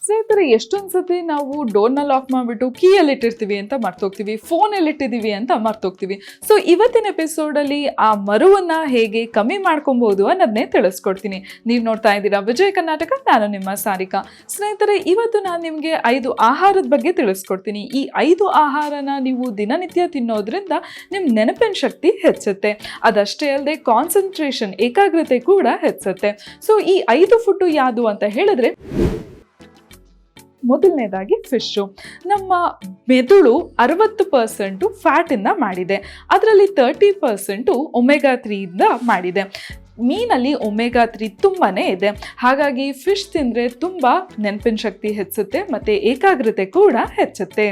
ಸ್ನೇಹಿತರೆ, ಎಷ್ಟೊಂದು ಸತಿ ನಾವು ಡೋರ್ನ ಲಾಕ್ ಮಾಡಿಬಿಟ್ಟು ಕೀ ಎಲ್ಲಿಟ್ಟಿರ್ತೀವಿ ಅಂತ ಮರ್ತೋಗ್ತೀವಿ, ಫೋನ್ ಎಲ್ಲಿಟ್ಟಿದ್ದೀವಿ ಅಂತ ಮರ್ತೋಗ್ತೀವಿ. ಸೊ ಇವತ್ತಿನ ಎಪಿಸೋಡಲ್ಲಿ ಆ ಮರುವನ್ನು ಹೇಗೆ ಕಮ್ಮಿ ಮಾಡ್ಕೊಬೋದು ಅನ್ನೋದನ್ನೇ ತಿಳಿಸ್ಕೊಡ್ತೀನಿ. ನೀವು ನೋಡ್ತಾ ಇದ್ದೀರಾ ವಿಜಯ ಕರ್ನಾಟಕ, ನಾನು ನಿಮ್ಮ ಸಾರಿಕಾ. ಸ್ನೇಹಿತರೆ, ಇವತ್ತು ನಾನು ನಿಮಗೆ 5 ಆಹಾರದ ಬಗ್ಗೆ ತಿಳಿಸ್ಕೊಡ್ತೀನಿ. ಈ 5 ಆಹಾರನ ನೀವು ದಿನನಿತ್ಯ ತಿನ್ನೋದ್ರಿಂದ ನಿಮ್ಮ ನೆನಪಿನ ಶಕ್ತಿ ಹೆಚ್ಚುತ್ತೆ. ಅದಷ್ಟೇ ಅಲ್ಲದೆ ಕಾನ್ಸಂಟ್ರೇಷನ್, ಏಕಾಗ್ರತೆ ಕೂಡ ಹೆಚ್ಚುತ್ತೆ. ಸೊ ಈ 5 ಫುಡ್ಡು ಯಾವುದು ಅಂತ ಹೇಳಿದ್ರೆ, ಮೊದಲನೇದಾಗಿ ಫಿಶ್ಶು. ನಮ್ಮ ಮೆದುಳು 60% ಫ್ಯಾಟಿಂದ ಮಾಡಿದೆ, ಅದರಲ್ಲಿ 30% ಒಮೆಗಾ 3ಇಂದ ಮಾಡಿದೆ. ಮೀನಲ್ಲಿ ಒಮೆಗಾ 3 ತುಂಬಾ ಇದೆ. ಹಾಗಾಗಿ ಫಿಶ್ ತಿಂದರೆ ತುಂಬ ನೆನಪಿನ ಶಕ್ತಿ ಹೆಚ್ಚುತ್ತೆ ಮತ್ತು ಏಕಾಗ್ರತೆ ಕೂಡ ಹೆಚ್ಚುತ್ತೆ.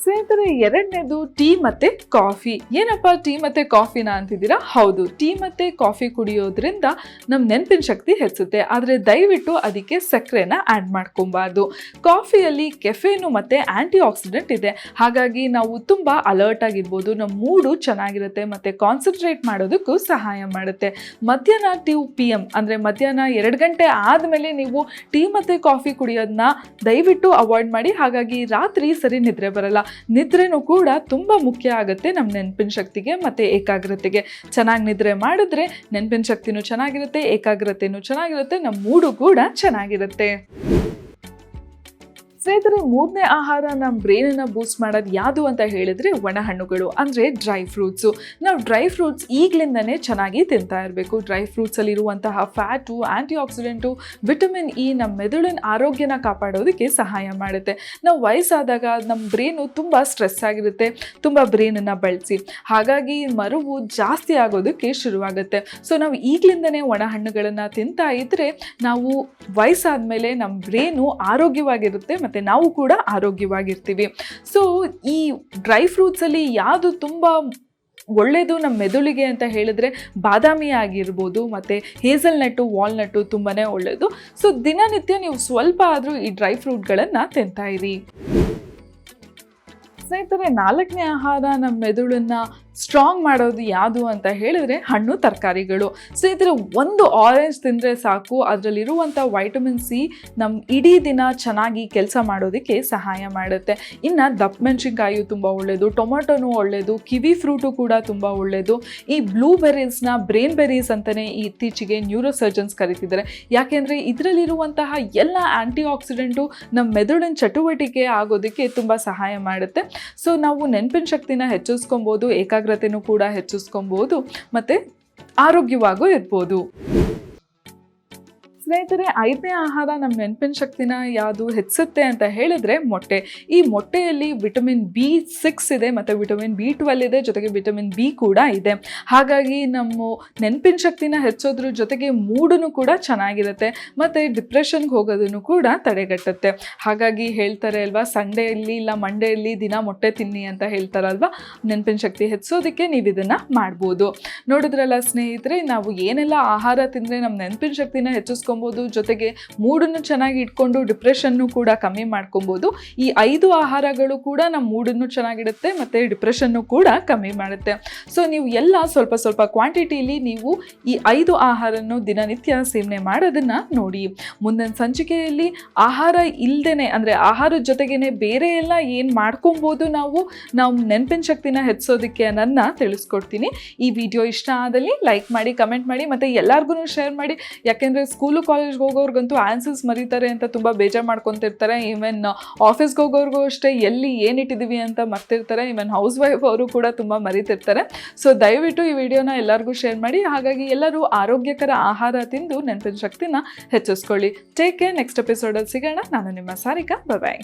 ಸ್ನೇಹಿತರೆ, ಎರಡನೇದು ಟೀ ಮತ್ತು ಕಾಫಿ. ಏನಪ್ಪ ಟೀ ಮತ್ತು ಕಾಫಿನ ಅಂತಿದ್ದೀರಾ? ಹೌದು, ಟೀ ಮತ್ತು ಕಾಫಿ ಕುಡಿಯೋದ್ರಿಂದ ನಮ್ಮ ನೆನಪಿನ ಶಕ್ತಿ ಹೆಚ್ಚುತ್ತೆ. ಆದರೆ ದಯವಿಟ್ಟು ಅದಕ್ಕೆ ಸಕ್ಕರೆನ ಆ್ಯಡ್ ಮಾಡ್ಕೊಬಾರ್ದು. ಕಾಫಿಯಲ್ಲಿ ಕೆಫೇನು ಮತ್ತು ಆ್ಯಂಟಿ ಆಕ್ಸಿಡೆಂಟ್ ಇದೆ. ಹಾಗಾಗಿ ನಾವು ತುಂಬ ಅಲರ್ಟ್ ಆಗಿರ್ಬೋದು, ನಮ್ಮ ಮೂಡು ಚೆನ್ನಾಗಿರುತ್ತೆ ಮತ್ತು ಕಾನ್ಸಂಟ್ರೇಟ್ ಮಾಡೋದಕ್ಕೂ ಸಹಾಯ ಮಾಡುತ್ತೆ. ಮಧ್ಯಾಹ್ನ 2 PM ಅಂದರೆ ಮಧ್ಯಾಹ್ನ 2 ಗಂಟೆ ಆದಮೇಲೆ ನೀವು ಟೀ ಮತ್ತು ಕಾಫಿ ಕುಡಿಯೋದನ್ನ ದಯವಿಟ್ಟು ಅವಾಯ್ಡ್ ಮಾಡಿ. ಹಾಗಾಗಿ ರಾತ್ರಿ ಸರಿ ನಿದ್ರೆ ಬರಲ್ಲ. ನಿದ್ರೆನೂ ಕೂಡ ತುಂಬ ಮುಖ್ಯ ಆಗುತ್ತೆ ನಮ್ಮ ನೆನಪಿನ ಶಕ್ತಿಗೆ ಮತ್ತು ಏಕಾಗ್ರತೆಗೆ. ಚೆನ್ನಾಗಿ ನಿದ್ರೆ ಮಾಡಿದ್ರೆ ನೆನಪಿನ ಶಕ್ತಿನೂ ಚೆನ್ನಾಗಿರುತ್ತೆ, ಏಕಾಗ್ರತೆನೂ ಚೆನ್ನಾಗಿರುತ್ತೆ, ನಮ್ಮ ಮೂಡು ಕೂಡ ಚೆನ್ನಾಗಿರುತ್ತೆ. ಸ್ನೇಹಿತರೆ, ಮೂರನೇ ಆಹಾರ ನಮ್ಮ ಬ್ರೈನನ್ನು ಬೂಸ್ಟ್ ಮಾಡೋದು ಯಾವುದು ಅಂತ ಹೇಳಿದರೆ ಒಣ ಹಣ್ಣುಗಳು, ಅಂದರೆ ಡ್ರೈ ಫ್ರೂಟ್ಸು. ನಾವು ಡ್ರೈ ಫ್ರೂಟ್ಸ್ ಈಗಲಿಂದನೇ ಚೆನ್ನಾಗಿ ತಿಂತಾ ಇರಬೇಕು. ಡ್ರೈ ಫ್ರೂಟ್ಸಲ್ಲಿರುವಂತಹ ಫ್ಯಾಟು, ಆ್ಯಂಟಿ ಆಕ್ಸಿಡೆಂಟು, ವಿಟಮಿನ್ ಇ ನಮ್ಮ ಮೆದುಳಿನ ಆರೋಗ್ಯನ ಕಾಪಾಡೋದಕ್ಕೆ ಸಹಾಯ ಮಾಡುತ್ತೆ. ನಾವು ವಯಸ್ಸಾದಾಗ ನಮ್ಮ ಬ್ರೈನು ತುಂಬ ಸ್ಟ್ರೆಸ್ ಆಗಿರುತ್ತೆ, ತುಂಬ ಬ್ರೈನನ್ನು ಬಳಸಿ, ಹಾಗಾಗಿ ಮರುವು ಜಾಸ್ತಿ ಆಗೋದಕ್ಕೆ ಶುರುವಾಗುತ್ತೆ. ಸೊ ನಾವು ಈಗಲಿಂದನೇ ಒಣ ಹಣ್ಣುಗಳನ್ನು ತಿಂತಾ ಇದ್ದರೆ ನಾವು ವಯಸ್ಸಾದ ಮೇಲೆ ನಮ್ಮ ಬ್ರೈನು ಆರೋಗ್ಯವಾಗಿರುತ್ತೆ ಮತ್ತು ನಾವು ಕೂಡ ಆರೋಗ್ಯವಾಗಿರ್ತೀವಿ. ಸೊ ಈ ಡ್ರೈ ಫ್ರೂಟ್ಸಲ್ಲಿ ಯಾವುದು ತುಂಬ ಒಳ್ಳೆಯದು ನಮ್ಮ ಮೆದುಳಿಗೆ ಅಂತ ಹೇಳಿದ್ರೆ ಬಾದಾಮಿ ಆಗಿರ್ಬೋದು ಮತ್ತು ಹೇಸಲ್ನಟ್ಟು, ವಾಲ್ನಟ್ಟು ತುಂಬಾ ಒಳ್ಳೆಯದು. ಸೊ ದಿನನಿತ್ಯ ನೀವು ಸ್ವಲ್ಪ ಆದರೂ ಈ ಡ್ರೈ ಫ್ರೂಟ್ಗಳನ್ನು ತಿಂತಾ ಇರಿ. ಸ್ನೇಹಿತರೆ, 4ನೇ ಆಹಾರ ನಮ್ಮ ಮೆದುಳನ್ನು ಸ್ಟ್ರಾಂಗ್ ಮಾಡೋದು ಯಾವುದು ಅಂತ ಹೇಳಿದ್ರೆ ಹಣ್ಣು ತರಕಾರಿಗಳು. ಸ್ನೇಹಿತರೆ, ಒಂದು ಆರೆಂಜ್ ತಿಂದರೆ ಸಾಕು, ಅದರಲ್ಲಿರುವಂಥ ವೈಟಮಿನ್ ಸಿ ನಮ್ಮ ಇಡೀ ದಿನ ಚೆನ್ನಾಗಿ ಕೆಲಸ ಮಾಡೋದಕ್ಕೆ ಸಹಾಯ ಮಾಡುತ್ತೆ. ಇನ್ನು ದಪ್ಪ ಮೆಣಸಿನ್ಕಾಯಿಯು ತುಂಬ ಒಳ್ಳೆಯದು, ಟೊಮೊಟೊನೂ ಒಳ್ಳೆಯದು, ಕಿವಿ ಫ್ರೂಟು ಕೂಡ ತುಂಬ ಒಳ್ಳೆಯದು. ಈ ಬ್ಲೂಬೆರೀಸ್ನ ಬ್ರೇನ್ ಬೆರೀಸ್ ಅಂತಲೇ ಇತ್ತೀಚೆಗೆ ನ್ಯೂರೋ ಸರ್ಜನ್ಸ್ ಕರೀತಿದ್ದಾರೆ. ಯಾಕೆಂದರೆ ಇದರಲ್ಲಿರುವಂತಹ ಎಲ್ಲ ಆ್ಯಂಟಿ ಆಕ್ಸಿಡೆಂಟು ನಮ್ಮ ಮೆದುಳಿನ ಚಟುವಟಿಕೆ ಆಗೋದಕ್ಕೆ ತುಂಬ ಸಹಾಯ ಮಾಡುತ್ತೆ. ಸೊ ನಾವು ನೆನಪಿನ ಶಕ್ತಿನ ಹೆಚ್ಚಿಸ್ಕೊಬೋದು, ಏಕಾಗ್ರತೆನೂ ಕೂಡ ಹೆಚ್ಚಿಸ್ಕೊಬೋದು ಮತ್ತು ಆರೋಗ್ಯವಾಗೂ ಇರ್ಬೋದು. ಸ್ನೇಹಿತರೆ, 5ನೇ ಆಹಾರ ನಮ್ಮ ನೆನಪಿನ ಶಕ್ತಿನ ಯಾವುದು ಹೆಚ್ಚುತ್ತೆ ಅಂತ ಹೇಳಿದ್ರೆ ಮೊಟ್ಟೆ. ಈ ಮೊಟ್ಟೆಯಲ್ಲಿ ವಿಟಮಿನ್ B6 ಇದೆ ಮತ್ತು ವಿಟಮಿನ್ B12 ಇದೆ, ಜೊತೆಗೆ ವಿಟಮಿನ್ ಬಿ ಕೂಡ ಇದೆ. ಹಾಗಾಗಿ ನಮ್ಮ ನೆನಪಿನ ಶಕ್ತಿನ ಹೆಚ್ಚೋದ್ರ ಜೊತೆಗೆ ಮೂಡೂ ಕೂಡ ಚೆನ್ನಾಗಿರುತ್ತೆ ಮತ್ತು ಡಿಪ್ರೆಷನ್ಗೆ ಹೋಗೋದನ್ನು ಕೂಡ ತಡೆಗಟ್ಟುತ್ತೆ. ಹಾಗಾಗಿ ಹೇಳ್ತಾರೆ ಅಲ್ವಾ, ಸಂಡೇಯಲ್ಲಿ ಇಲ್ಲ ಮಂಡೇಯಲ್ಲಿ ದಿನ ಮೊಟ್ಟೆ ತಿನ್ನಿ ಅಂತ ಹೇಳ್ತಾರಲ್ವ. ನೆನಪಿನ ಶಕ್ತಿ ಹೆಚ್ಚೋದಕ್ಕೆ ನೀವು ಇದನ್ನು ಮಾಡ್ಬೋದು. ನೋಡಿದ್ರಲ್ಲ ಸ್ನೇಹಿತರೆ, ನಾವು ಏನೆಲ್ಲ ಆಹಾರ ತಿಂದರೆ ನಮ್ಮ ನೆನಪಿನ ಶಕ್ತಿನ ಹೆಚ್ಚಿಸ್ಕೊಂಡು ಜೊತೆಗೆ ಮೂಡನ್ನು ಚೆನ್ನಾಗಿ ಇಟ್ಕೊಂಡು ಡಿಪ್ರೆಷನ್ನು ಕೂಡ ಕಮ್ಮಿ ಮಾಡ್ಕೊಬೋದು. ಈ 5 ಆಹಾರಗಳು ಕೂಡ ನಮ್ಮ ಮೂಡನ್ನು ಚೆನ್ನಾಗಿಡುತ್ತೆ ಮತ್ತು ಡಿಪ್ರೆಷನ್ನು ಕೂಡ ಕಮ್ಮಿ ಮಾಡುತ್ತೆ. ಸೊ ನೀವು ಎಲ್ಲ ಸ್ವಲ್ಪ ಸ್ವಲ್ಪ ಕ್ವಾಂಟಿಟಿಲಿ ನೀವು ಈ 5 ಆಹಾರನ್ನು ದಿನನಿತ್ಯ ಸೇವನೆ ಮಾಡೋದನ್ನು ನೋಡಿ. ಮುಂದಿನ ಸಂಚಿಕೆಯಲ್ಲಿ ಆಹಾರ ಇಲ್ಲದೇ ಅಂದರೆ ಆಹಾರದ ಜೊತೆಗೇ ಬೇರೆ ಎಲ್ಲ ಏನು ಮಾಡ್ಕೊಬೋದು ನಾವು ನೆನಪಿನ ಶಕ್ತಿನ ಹೆಚ್ಚೋದಕ್ಕೆ ಅನ್ನೋದನ್ನ ತಿಳಿಸ್ಕೊಡ್ತೀನಿ. ಈ ವಿಡಿಯೋ ಇಷ್ಟ ಆದಲ್ಲಿ ಲೈಕ್ ಮಾಡಿ, ಕಮೆಂಟ್ ಮಾಡಿ ಮತ್ತು ಎಲ್ಲರಿಗೂ ಶೇರ್ ಮಾಡಿ. ಯಾಕೆಂದರೆ ಸ್ಕೂಲು ಕಾಲೇಜ್ಗೆ ಹೋಗೋರ್ಗಂತೂ ಆನ್ಸರ್ಸ್ ಮರೀತಾರೆ ಅಂತ ತುಂಬ ಬೇಜಾರು ಮಾಡ್ಕೊತಿರ್ತಾರೆ. ಈವನ್ ಆಫೀಸ್ಗೆ ಹೋಗೋರ್ಗೂ ಅಷ್ಟೇ ಎಲ್ಲಿ ಏನಿಟ್ಟಿದ್ದೀವಿ ಅಂತ ಮರ್ತಿರ್ತಾರೆ. ಈವನ್ ಹೌಸ್ ವೈಫ್ ಅವರು ಕೂಡ ತುಂಬ ಮರೀತಿರ್ತಾರೆ. ಸೊ ದಯವಿಟ್ಟು ಈ ವಿಡಿಯೋನ ಎಲ್ಲರಿಗೂ ಶೇರ್ ಮಾಡಿ. ಹಾಗಾಗಿ ಎಲ್ಲರೂ ಆರೋಗ್ಯಕರ ಆಹಾರ ತಿಂದು ನೆನಪಿನ ಶಕ್ತಿನ ಹೆಚ್ಚಿಸ್ಕೊಳ್ಳಿ. Take care. ನೆಕ್ಸ್ಟ್ ಎಪಿಸೋಡಲ್ಲಿ ಸಿಗೋಣ. ನಾನು ನಿಮ್ಮ ಸಾರಿಕಾ. ಬಾಯ್.